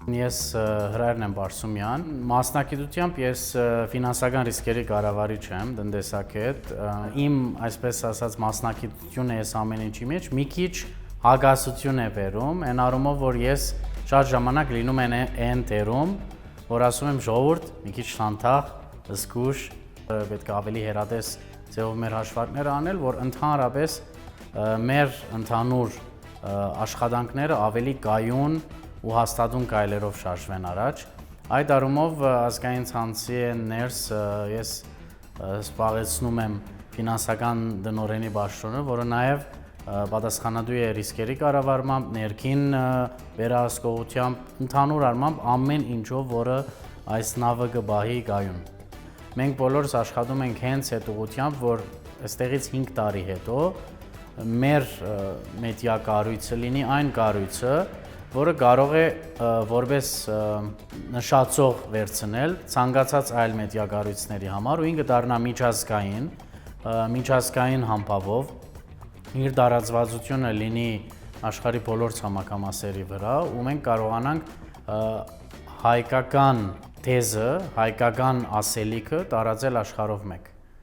Ես Հրայրն եմ Բարսումյան, մասնակցությամբ ես ֆինանսական ռիսկերի կառավարիչ եմ, տնտեսագետ, իմ այսպես ասած մասնակցությունը ես ամեն ինչի մեջ մի քիչ հագասություն է բերում, այն առումով, որ ես շատ ժամանակ լինում եմ այն տերում, որ ասում եմ ժողովուրդ, մի քիչ շանթաղ, զգուշ, պետք է ավելի հեռատես ձևով մեր հաշվարկները անել, որ ընդհանրապես մեր ընդհանուր աշխատանքները ավելի կայուն ու հաստատուն գայլերով շարժվեն առաջ։ Այդ առումով ազգային ցանցի ներս ես զբաղեցնում եմ ֆինանսական տնօրենի բաժնը, որը նաև պատասխանատու է ռիսկերի կառավարմամբ, ներքին վերահսկողությամբ, ընդհանուր առմամբ ամեն ինչով, որը այս նավը կբահի գայուն։ Մենք բոլորս աշխատում ենք հենց այդ ուղղությամբ, որ այստեղից 5 տարի հետո մեր մեդիա կառույցը լինի այն կառույցը, որը կարող է որպես նշացող վերցնել ցանկացած այլ մեդիա կառույցների համար ու ինքը դառնա միջազգային համբավով իր տարածվածությունը լինի աշխարհի բոլոր ցամաքամասերի վրա ու մենք կարողանանք հայկական թեզը, հայկական ասելիքը տարածել աշխարհով մեկ։